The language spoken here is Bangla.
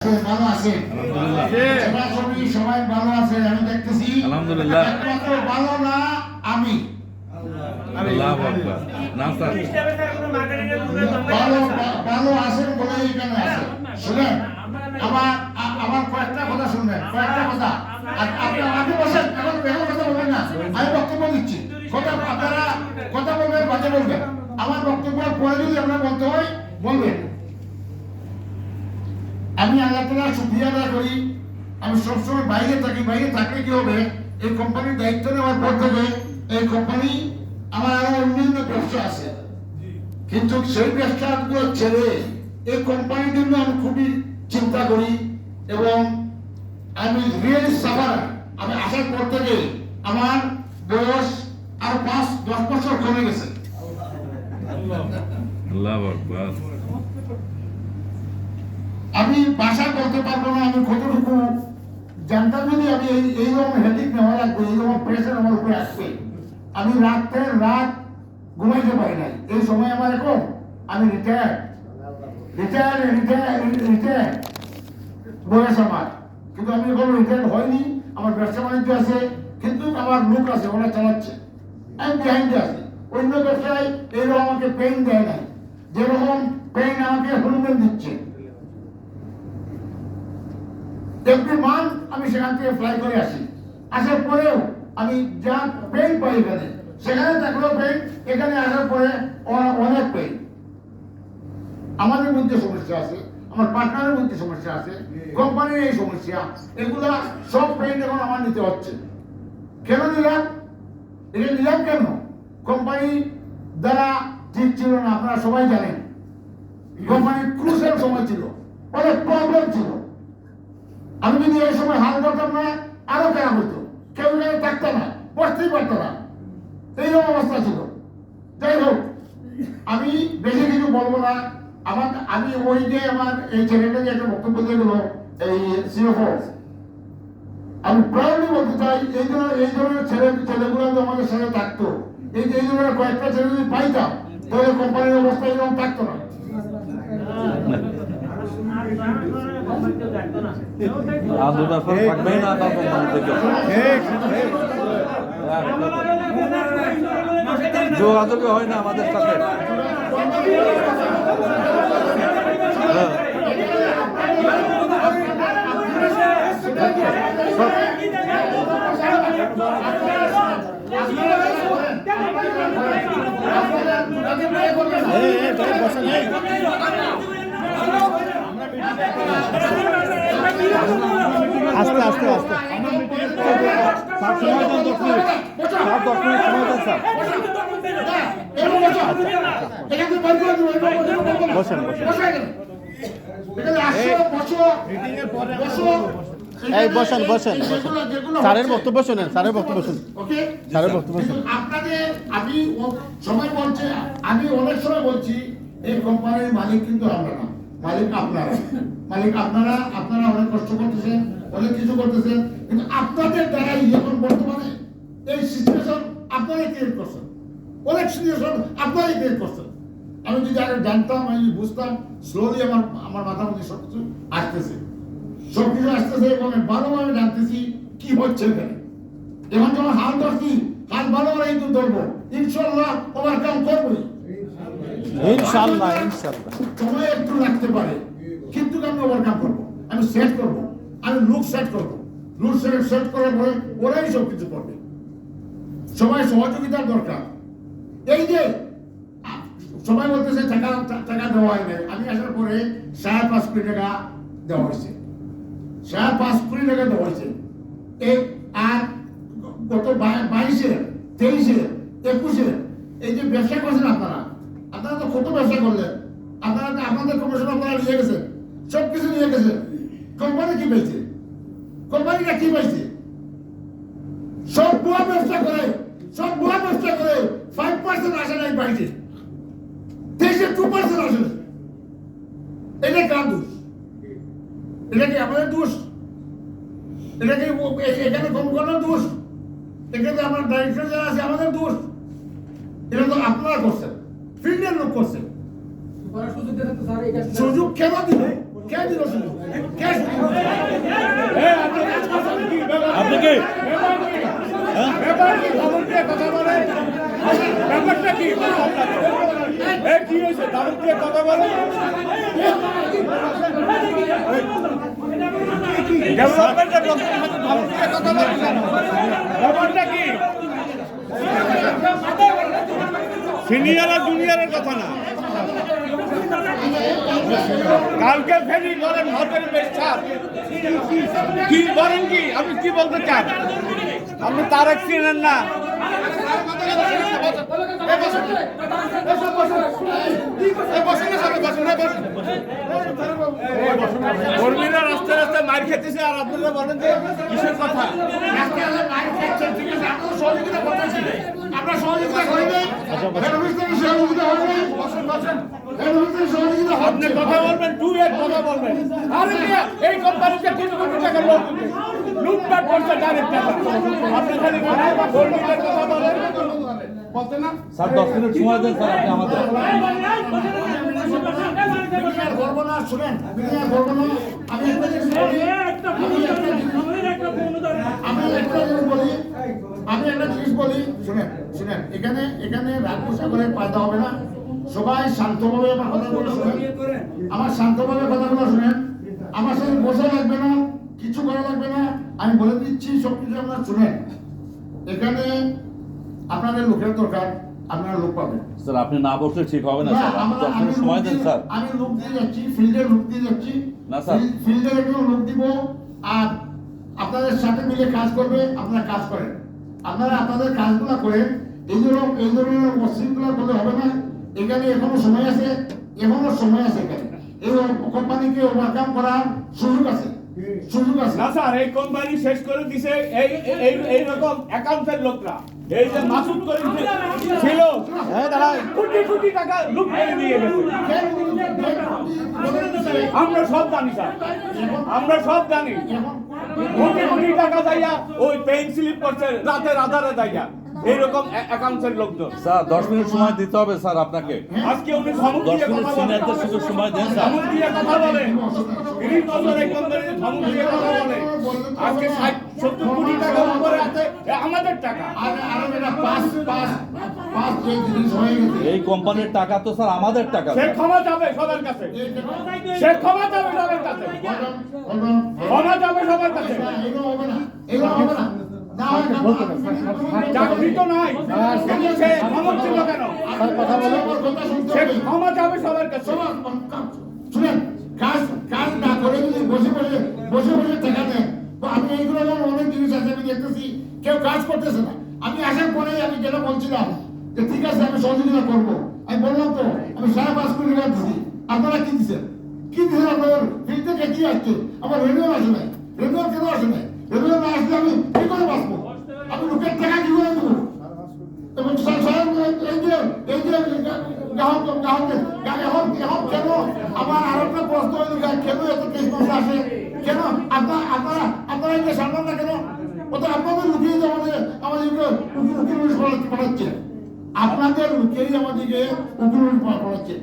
ভালো আছে সবাই ভালো আছে আমি দেখতেছি আলহামদুলিল্লাহ একমাত্র ভালো না আমি আল্লাহু আকবার না স্যার ভালো আছেন বলে এখানে আছে শুনেন আমার আমার কয়েকটা কথা শুনবেন কয়েকটা কথা আপনি আগে বসেন এখন কথা বলবেন না আমি বক্তব্য দিচ্ছি কথা আপনারা কথা বলবেন বাজে বলবেন আমার বক্তব্য পরে যদি আপনারা বলতে হয় বলবেন আমি আল্লাহ তাআলার শুকরিয়া আদায় করি আমি সবসময় বাইরে থাকি বাইরে থাকলে কি হবে এই কোম্পানির দায়িত্ব নেওয়ার পর থেকে এই কোম্পানি আমার আরো অন্যান্য ব্যবসা আছে কিন্তু সেই ব্যবসাগুলো ছেড়ে এই কোম্পানির জন্য আমি খুবই চিন্তা করি এবং আমি রিয়েলি সাফার আমি আসার পর থেকে আমার বয়স আর 5-10 বছর কমে গেছে আল্লাহু আকবার আমি ভাষা বলতে পারবো না আমি কতটুকু জানতাম যদি আমি এইরকম হেডিক নেওয়া লাগবে এইরকম প্রেশার আমার উপরে আসবে আমি রাত ঘুমাইতে পারি নাই এই সময় আমার এখন আমি রিটায়ার বয়স আমার কিন্তু আমি এখন রিটায়ার হয়নি আমার ব্যবসা বাণিজ্য আছে কিন্তু আমার লোক আছে ওরা চালাচ্ছে আমি বিহাইন্ডে আছি অন্য ব্যবসায় এইরকম আমাকে পেইন দেয় নাই যেরকম পেইন আমাকে হরমোন দিচ্ছে এভরি মান্থ আমি সেখান থেকে ফ্লাই করে আসি আসার পরেও আমি যা পেইন পাই এখানে সেখানে থাকলেও পেইন এখানে আসার পরে অনেক পেইন আমাদের মধ্যে সমস্যা আছে আমার পার্টনারের মধ্যে সমস্যা আছে কোম্পানির এই সমস্যা এগুলা সব পেইন এখন আমার নিতে হচ্ছে কেন নিলাম এটা নিলাম কেন কোম্পানি দ্বারা ঠিক ছিল না আপনারা সবাই জানেন কোম্পানির ক্রুশিয়াল সময় ছিল অনেক প্রবলেম ছিল আমি যদি এই সময় হাল করতাম না আরো খারাপ হতো কেউ এখানে থাকতো না বসতেই পারতো না এইরকম অবস্থা ছিল যাই হোক আমি বেশি কিছু বলবো না আমি ওই যে আমার এই ছেলেটা যে একটা বক্তব্য দিয়ে গেল এই সিওফো আমি প্রাউডলি বলতে চাই এই ধরনের ছেলেগুলো যদি আমাদের সাথে থাকতো এই ধরনের কয়েকটা ছেলে যদি পাইতাম তাহলে কোম্পানির অবস্থা এরকম থাকতো না আন্দোলন থাকবেই না তার কোম্পানি থেকে যোগাযোগ হয় না আমাদের সাথে আস্তে আস্তে আস্তে স্যার সময় দেন 10 মিনিট স্যার 10 মিনিট সময় দেন স্যার বসেন এই বসেন স্যারের বক্তব্য শুনেন স্যারের বক্তব্য শুনুন আপনাদের আমি সময় বলছি আমি অনেক সময় বলছি এই কোম্পানির মালিক কিন্তু আমরা না মালিক আপনারা অনেক কষ্ট করতেছেন অনেক কিছু করতেছেন কিন্তু আপনাদের দ্বারাই এখন বর্তমানে এই সিচুয়েশন আপনারাই ক্রিয়েট করছেন অনেক সিচুয়েশন আপনারাই ক্রিয়েট করছেন আমি যদি আগে জানতাম আমি বুঝতাম স্লোলি আমার মাথার মধ্যে সবকিছু আসতেছে এবং ভালোভাবে জানতেছি কি হচ্ছে এখানে এখন যখন হাল ধরছি হাল ভালোভাবে কিন্তু ধরবো ইনশাল্লাহ ওভারকাম করবোই ইনশাআল্লাহ সময় একটু লাগতে পারে কিন্তু আমি ওভারকাম করবো আমি সেট করবো আমি লুক সেট করবো লুক সেট করার পরে ওরাই সব কিছু করবে সবাই সহযোগিতার দরকার এই যে সবাই বলতেছে টাকা দেওয়া হয় নাই আমি আসার পরে 5.5 কোটি টাকা দেওয়া হয়েছে 5.5 কোটি টাকা দেওয়া হয়েছে আর গত 22-এর 23-এর 21-এর এই যে ব্যবসা করছেন আপনারা তো কত ব্যবসা করলেন আপনাদের কমিশন আপনারা নিয়ে গেছেন সব কিছু নিয়ে গেছেন কোম্পানি কি পেয়েছে কোম্পানিটা কি পাইছে সব বুয়া ব্যবসা করে 5% আসে নাই পাইছে 2% আসে এটা কার দোষ এটা কি আমাদের দোষ এটা কি এখানে কোম্পানির দোষ এখানে আমার ডাইরেক্টর যারা আছে আমাদের দোষ এটা তো আপনারা করছেন ফিল্ডের লোক করছেন সুযোগ কেন দিবে কে দিল শুধু কে আপনি কি ব্যাপার কি খবর দিয়ে কথা বলে ব্যাপারটা কি এই কি হয়েছে খবর দিয়ে কথা বলে ডেভেলপমেন্টের লোকের সাথে খবর দিয়ে কথা বলে ব্যাপারটা কি সিনিয়র আর জুনিয়রের কথা না কালকে ফেরি করেন হোটেল বেচার কি বলেন কি আপনি কি বলতে চান আপনি তারেক চিনেন না কর্মীরা রাস্তায় রাস্তায় মার খেতেছে আর আপনারা বলেন যে কিসের কথা আমরা সহযোগিতা করি নাই সহযোগিতা হবে সহযোগিতা আপনি কথা বলবেন টু এর কথা বলবেন আরে মিয়া এই কোম্পানিতে 3 কোটি টাকা লুটপাট করছে ডাইরেক্ট টাকা আপনি খালি কর্মীদের কথা বলেন বলতে না স্যার 10 মিনিট সময় দেন স্যার আপনি আমাদের বিনিয়ার করবো না শুনেন বিনিয়ার করবো না আমি একটা জিনিস বলি আমি একটা জিনিস বলি শুনেন এখানে রাগ গুসা করে পাল্টা হবে না সবাই শান্তভাবে আমার কথাগুলো শুনেন আমার শান্তভাবে কথাগুলো শুনেন আমার সাথে বসে লাগবে না কিছু করা লাগবে না আমি বলে দিচ্ছি সব কিছু আপনারা শুনেন এখানে আপনাদের লোকের দরকার আপনারা লোক পাবেন স্যার আপনি না বসলে ঠিক হবে না স্যার আপনি 10 মিনিট সময় দেন স্যার আমি লোক দিয়ে যাচ্ছি ফিল্ডের লোক দিয়ে যাচ্ছি না, স্যার। ফিল্ডের একজন লোক দিব আর আপনাদের সাথে মিলে কাজ করবে আপনারা কাজ করেন আপনারা আপনাদের কাজগুলো করেন এই ধরনের অশৃঙ্খলা করলে হবে না এখানে এখনো সময় আছে এখানে এই কোম্পানিকে ওভারকাম করার সুযোগ আছে না স্যার এই কোম্পানি শেষ করে দিছে এই রকম অ্যাকাউন্টের লোকরা এই যে মাসুদ করিম ছিল কোটি টাকা লুট করে দিয়ে গেছে আমরা সব জানি স্যার আমরা সব জানি কোটি টাকা যাইয়া ওই পেইন স্লিপ করছে রাতের আধারে যাইয়া এইরকম অ্যাকাউন্টের লোকজন স্যার 10 মিনিট সময় দিতে হবে স্যার আপনাকে আজকে উনি ধমক 10 দিয়ে মিনিট কথা বলেন সিনিয়রদের শুধু সময় দেন স্যার ধমক দিয়ে কথা বলেন 30 বছর এই কোম্পানিতে ধমক দিয়ে কথা বলে আজকে 70 কোটি টাকা উপরে আছে আমাদের টাকা আর এটা পাঁচ যে জিনিস হয়ে গেছে এই কোম্পানির টাকা তো স্যার আমাদের টাকা সে ক্ষমা যাবে সবার কাছে সে ক্ষমা যাবে সবার কাছে ক্ষমা যাবে সবার কাছে এগুলো হবে না চাকরি তো নাই কিন্তু সে ধমক ছিল কেন সে ক্ষমা যাবে সবার কাছে শুনেন কাজ না করে যদি বসে টাকা দেন তো আমি এইগুলো যেমন অনেক জিনিস আছে আমি দেখতেছি কেউ কাজ করতেছে না আমি আসার পরে আমি যেটা বলছিলাম যে ঠিক আছে আমি সহযোগিতা করবো আমি বললাম তো আমি 5.5 কোটি টাকা দিচ্ছি আপনারা কি দিচ্ছেন আপনাদের ফিল্ড থেকে কি আসছে আমার রেডিও আসে নাই রেডিও কেন আসে নাই রেডিও না আসলে আমি কি করে বাঁচবো আমি লোকের টাকা কি করে দেবো এবং এই যে এখন কেন আমার আরো একটা প্রশ্ন কেন এত কেস মামলা আসে কেন আপনারা এটা সামলান না কেন ওটা আপনাদের লুকিয়ে আমাদেরকে উকিল পাঠাচ্ছে আপনাদের লুকিয়ে আমাদেরকে উকিল পাঠাচ্ছে